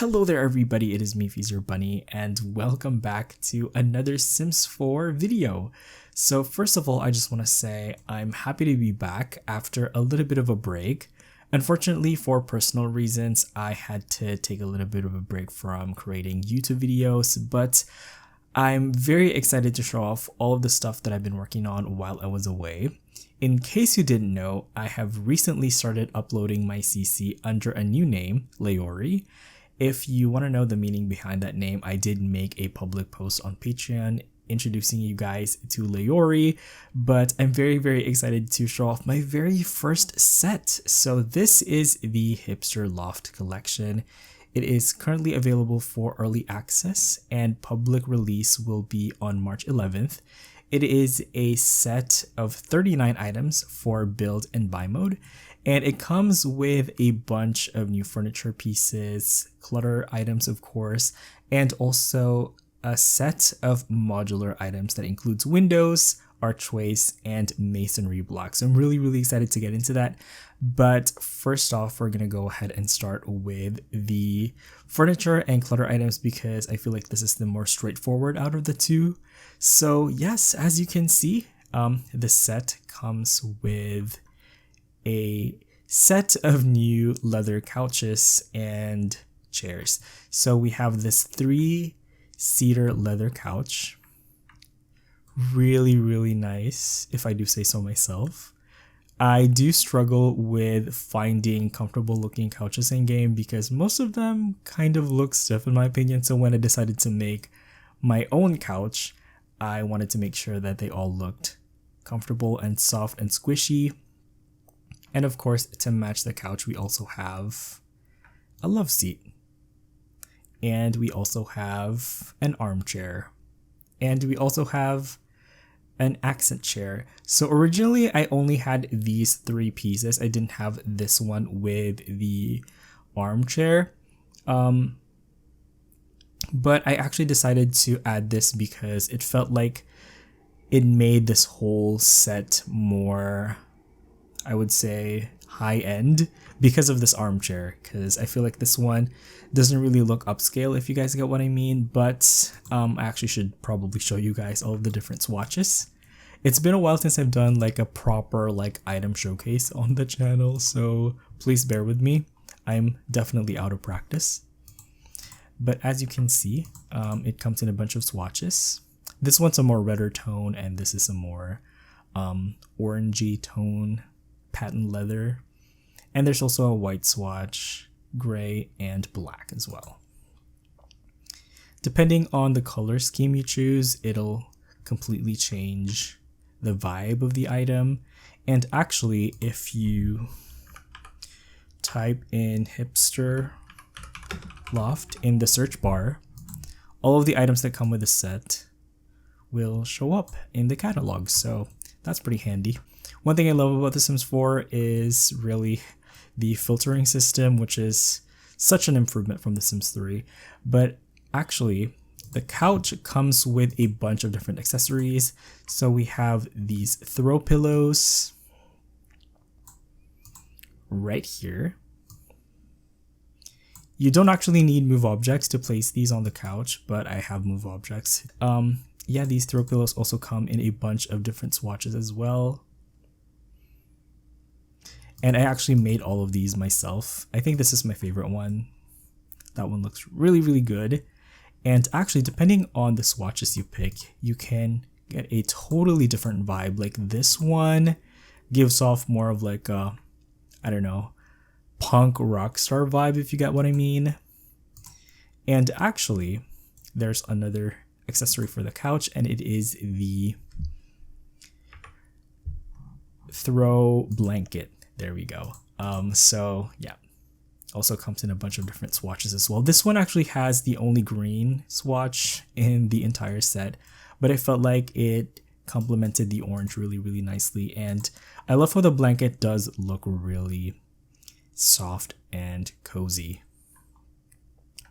Hello there everybody, it is me FreezerBunny and welcome back to another Sims 4 video. So first of all, I just want to say I'm happy to be back after a little bit of a break. Unfortunately, for personal reasons, I had to take a little bit of a break from creating YouTube videos, but I'm very excited to show off all of the stuff that I've been working on while I was away. In case you didn't know, I have recently started uploading my CC under a new name, Leori. If you want to know the meaning behind that name, I did make a public post on Patreon introducing you guys to Leori, but I'm very excited to show off my very first set. So this is the Hipster Loft collection. It is currently available for early access and public release will be on March 11th. It is a set of 39 items for build and buy mode, and it comes with a bunch of new furniture pieces, clutter items of course, and also a set of modular items that includes windows, archways, and masonry blocks. So I'm really excited to get into that. But first off, we're gonna go ahead and start with the furniture and clutter items because I feel like this is the more straightforward out of the two. So yes, as you can see, the set comes with a set of new leather couches and chairs. So we have this 3-seater leather couch. Really nice, if I do say so myself. I do struggle with finding comfortable looking couches in game because most of them kind of look stiff in my opinion. So when I decided to make my own couch, I wanted to make sure that they all looked comfortable and soft and squishy. And of course, to match the couch, we also have a love seat. And we also have an armchair. And we also have an accent chair. So originally I only had these 3 pieces. I didn't have this one with the armchair. But I actually decided to add this because it felt like it made this whole set more, I would say, high end because of this armchair, because I feel like this one doesn't really look upscale, if you guys get what I mean. But I actually should probably show you guys all of the different swatches. It's been a while since I've done like a proper like item showcase on the channel, so please bear with me. I'm definitely out of practice. But as you can see, it comes in a bunch of swatches. This one's a more redder tone and this is a more orangey tone, patent leather. And there's also a white swatch, gray, and black as well. Depending on the color scheme you choose, it'll completely change the vibe of the item. And actually, if you type in Hipster Loft in the search bar, all of the items that come with the set will show up in the catalog. So that's pretty handy. One thing I love about The Sims 4 is really the filtering system, which is such an improvement from The Sims 3. But actually, the couch comes with a bunch of different accessories. So we have these throw pillows right here. You don't actually need move objects to place these on the couch, but I have move objects. Yeah, these throw pillows also come in a bunch of different swatches as well. And I actually made all of these myself. I think this is my favorite one. That one looks really good. And actually, depending on the swatches you pick, you can get a totally different vibe. Like this one gives off more of like a, I don't know, punk rock star vibe, if you get what I mean. And actually, there's another accessory for the couch, and it is the throw blanket. There we go. So yeah, also comes in a bunch of different swatches as well. This one actually has the only green swatch in the entire set, but I felt like it complemented the orange really nicely. And I love how the blanket does look really soft and cozy.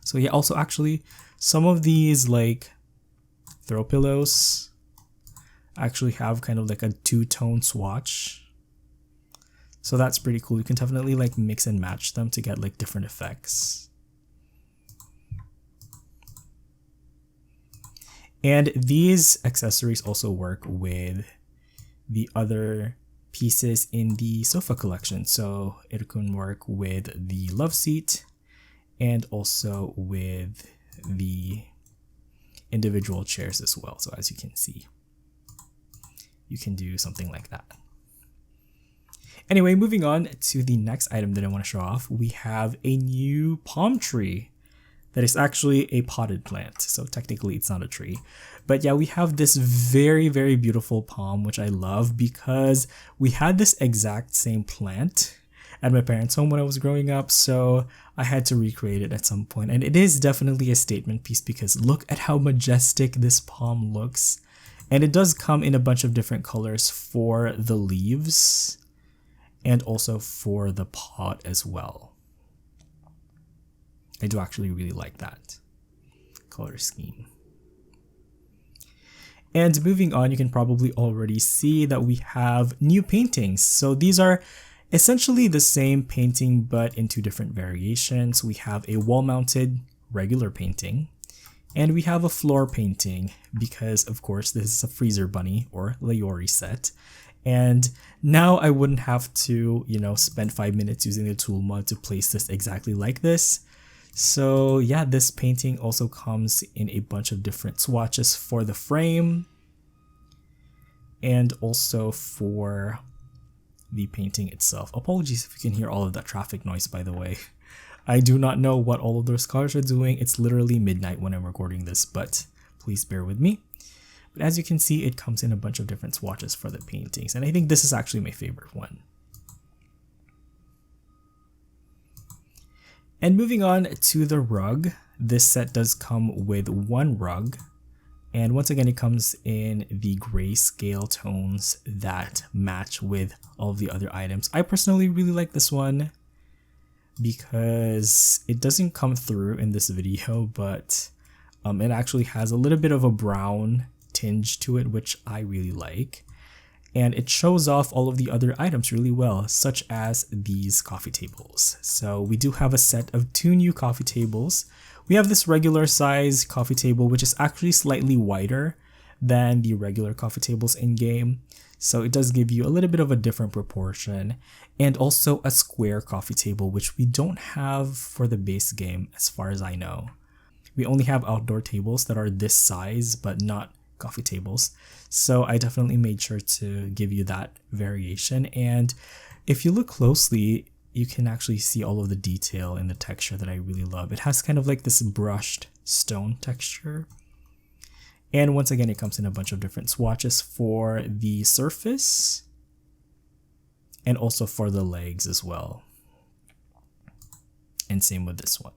So yeah, also actually some of these like throw pillows actually have kind of like a 2-tone swatch. So that's pretty cool. You can definitely like mix and match them to get like different effects. And these accessories also work with the other pieces in the sofa collection. So it can work with the love seat and also with the individual chairs as well. So as you can see, you can do something like that. Anyway, moving on to the next item that I want to show off, we have a new palm tree that is actually a potted plant. So technically it's not a tree. But yeah, we have this very, very beautiful palm, which I love because we had this exact same plant at my parents' home when I was growing up. So I had to recreate it at some point. And it is definitely a statement piece because look at how majestic this palm looks. And it does come in a bunch of different colors for the leaves and also for the pot as well. I do actually really like that color scheme. And moving on, you can probably already see that we have new paintings. So these are essentially the same painting, but in two different variations. We have a wall-mounted regular painting, and we have a floor painting because, of course, this is a freezer bunny or Layori set. And now I wouldn't have to, spend 5 minutes using the tool mod to place this exactly like this. So yeah, this painting also comes in a bunch of different swatches for the frame and also for the painting itself. Apologies if you can hear all of that traffic noise, by the way. I do not know what all of those cars are doing. It's literally midnight when I'm recording this, but please bear with me. But as you can see, it comes in a bunch of different swatches for the paintings, and I think this is actually my favorite one. And moving on to the rug, this set does come with one rug, and once again it comes in the grayscale tones that match with all of the other items. I personally really like this one because it doesn't come through in this video, but it actually has a little bit of a brown tinge to it, which I really like. And it shows off all of the other items really well, such as these coffee tables. So we do have a set of 2 new coffee tables. We have this regular size coffee table, which is actually slightly wider than the regular coffee tables in game. So it does give you a little bit of a different proportion, and also a square coffee table, which we don't have for the base game as far as I know. We only have outdoor tables that are this size, but not coffee tables. So I definitely made sure to give you that variation. And if you look closely, you can actually see all of the detail in the texture that I really love. It has kind of like this brushed stone texture. And once again, it comes in a bunch of different swatches for the surface and also for the legs as well. And same with this one.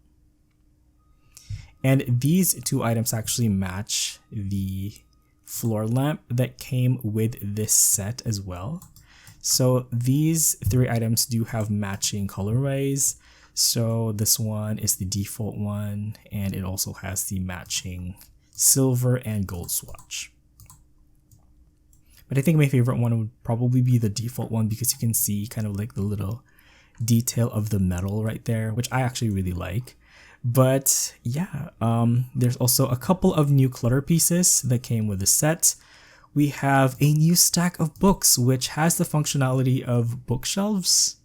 And these 2 items actually match the floor lamp that came with this set as well. So these 3 items do have matching colorways. So this one is the default one, and it also has the matching silver and gold swatch. But I think my favorite one would probably be the default one because you can see kind of like the little detail of the metal right there, which I actually really like. But yeah, there's also a couple of new clutter pieces that came with the set. We have a new stack of books, which has the functionality of bookshelves.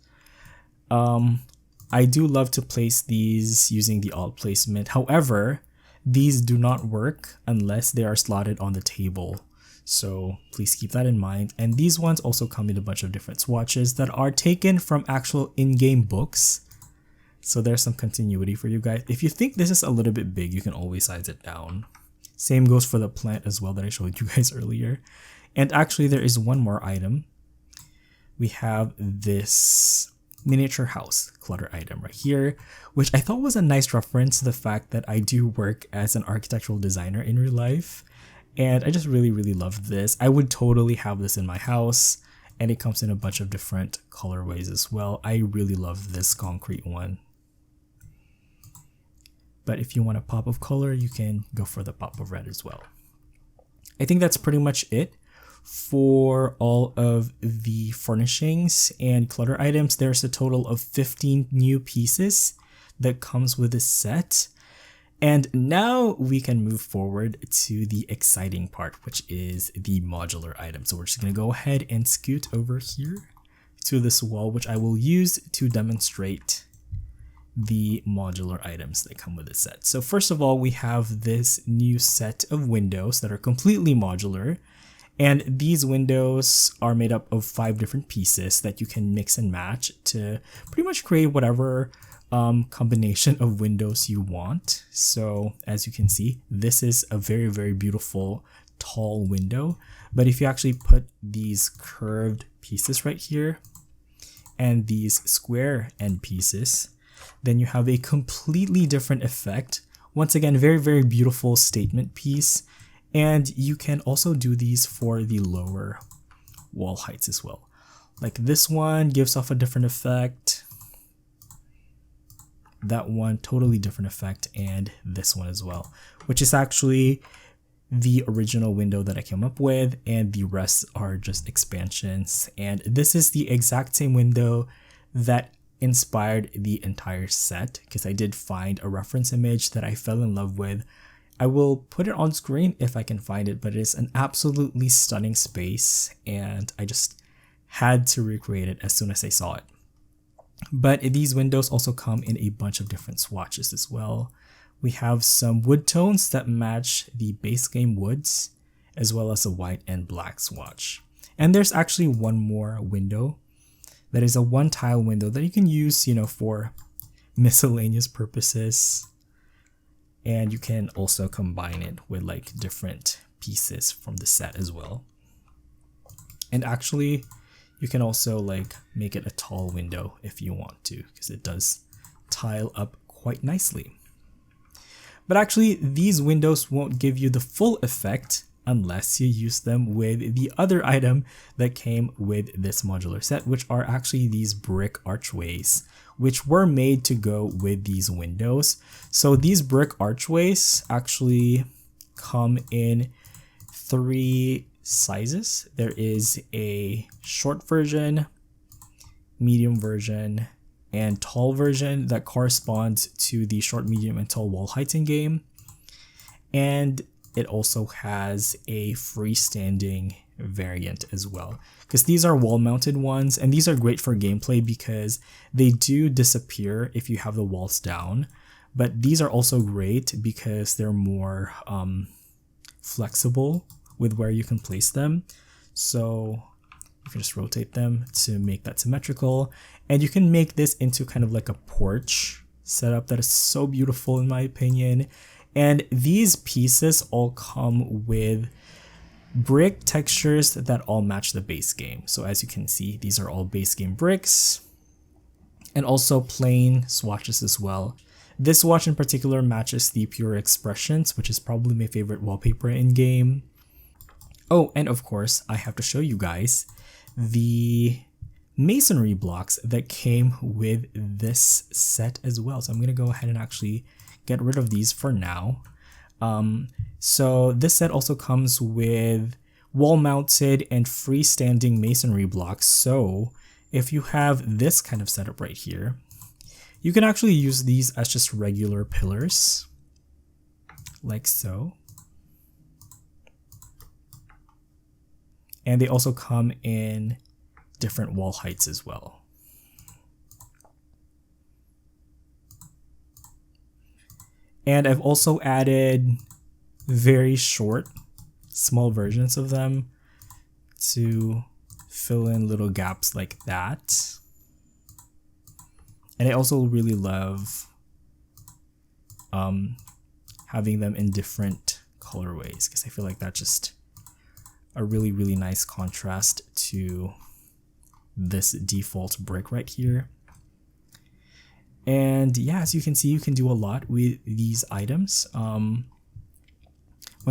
I do love to place these using the alt placement. However, these do not work unless they are slotted on the table. So please keep that in mind. And these ones also come in a bunch of different swatches that are taken from actual in-game books. So there's some continuity for you guys. If you think this is a little bit big, you can always size it down. Same goes for the plant as well that I showed you guys earlier. And actually there is one more item. We have this miniature house clutter item right here, which I thought was a nice reference to the fact that I do work as an architectural designer in real life. And I just really, really love this. I would totally have this in my house. And it comes in a bunch of different colorways as well. I really love this concrete one. But if you want a pop of color, you can go for the pop of red as well. I think that's pretty much it for all of the furnishings and clutter items. There's a total of 15 new pieces that comes with this set. And now we can move forward to the exciting part, which is the modular item. So we're just going to go ahead and scoot over here to this wall, which I will use to demonstrate the modular items that come with the set. So first of all, we have this new set of windows that are completely modular. And these windows are made up of 5 different pieces that you can mix and match to pretty much create whatever combination of windows you want. So as you can see, this is a very, very beautiful tall window. But if you actually put these curved pieces right here and these square end pieces, then you have a completely different effect. Once again, very, very beautiful statement piece. And you can also do these for the lower wall heights as well. Like this one gives off a different effect. That one, totally different effect, and this one as well, which is actually the original window that I came up with, and the rest are just expansions. And this is the exact same window that inspired the entire set, because I did find a reference image that I fell in love with. I will put it on screen if I can find it, but it is an absolutely stunning space, and I just had to recreate it as soon as I saw it. But these windows also come in a bunch of different swatches as well. We have some wood tones that match the base game woods, as well as a white and black swatch. And there's actually one more window that is a 1-tile window that you can use, for miscellaneous purposes. And you can also combine it with like different pieces from the set as well. And actually, you can also like make it a tall window if you want to, because it does tile up quite nicely. But actually, these windows won't give you the full effect unless you use them with the other item that came with this modular set, which are actually these brick archways, which were made to go with these windows. So these brick archways actually come in 3 sizes. There is a short version, medium version, and tall version that corresponds to the short, medium, and tall wall heights in game. And it also has a freestanding variant as well, because these are wall mounted ones, and these are great for gameplay because they do disappear if you have the walls down. But these are also great because they're more flexible with where you can place them. So you can just rotate them to make that symmetrical, and you can make this into kind of like a porch setup that is so beautiful in my opinion. And these pieces all come with brick textures that all match the base game. So as you can see, these are all base game bricks, and also plain swatches as well. This swatch in particular matches the Pure Expressions, which is probably my favorite wallpaper in game. Oh, and of course, I have to show you guys the masonry blocks that came with this set as well. So I'm going to go ahead and actually get rid of these for now. So this set also comes with wall-mounted and freestanding masonry blocks. So if you have this kind of setup right here, you can actually use these as just regular pillars, like so. And they also come in different wall heights as well. And I've also added very short, small versions of them to fill in little gaps like that. And I also really love having them in different colorways, because I feel like that's just a really, really nice contrast to this default brick right here. And yeah, as you can see, you can do a lot with these items. Once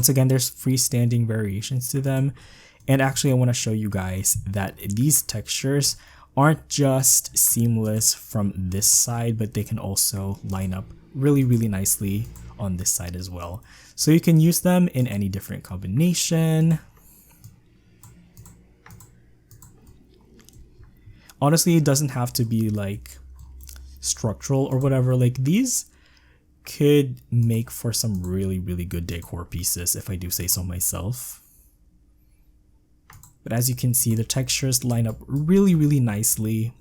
again, there's freestanding variations to them. And actually, I want to show you guys that these textures aren't just seamless from this side, but they can also line up really, really nicely on this side as well. So you can use them in any different combination. Honestly, it doesn't have to be like structural or whatever. Like these could make for some really good decor pieces if I do say so myself. But as you can see, the textures line up really nicely.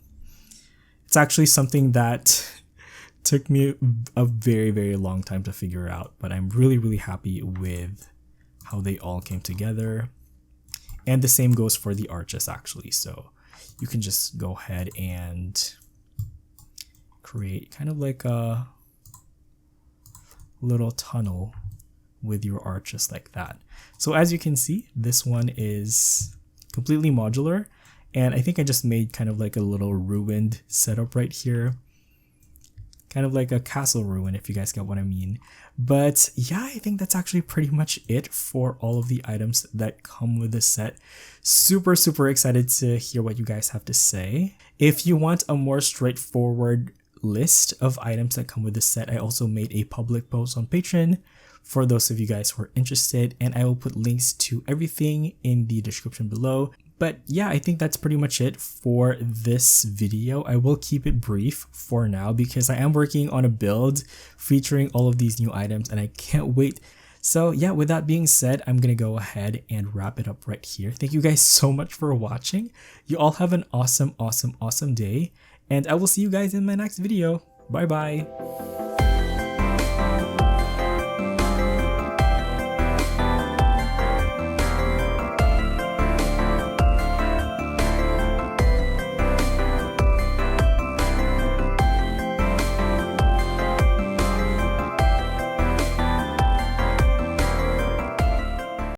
It's actually something that took me a very long time to figure out, but I'm really happy with how they all came together. And the same goes for the arches actually. So you can just go ahead and create kind of like a little tunnel with your arches like that. So as you can see, this one is completely modular, and I think I just made kind of like a little ruined setup right here, kind of like a castle ruin, if you guys get what I mean. But yeah, I think that's actually pretty much it for all of the items that come with the set. Super excited to hear what you guys have to say. If you want a more straightforward list of items that come with the set, I also made a public post on Patreon for those of you guys who are interested, and I will put links to everything in the description below. But yeah, I think that's pretty much it for this video. I will keep it brief for now because I am working on a build featuring all of these new items and I can't wait. So yeah, with that being said, I'm gonna go ahead and wrap it up right here. Thank you guys so much for watching. You all have an awesome day, and I will see you guys in my next video. Bye bye.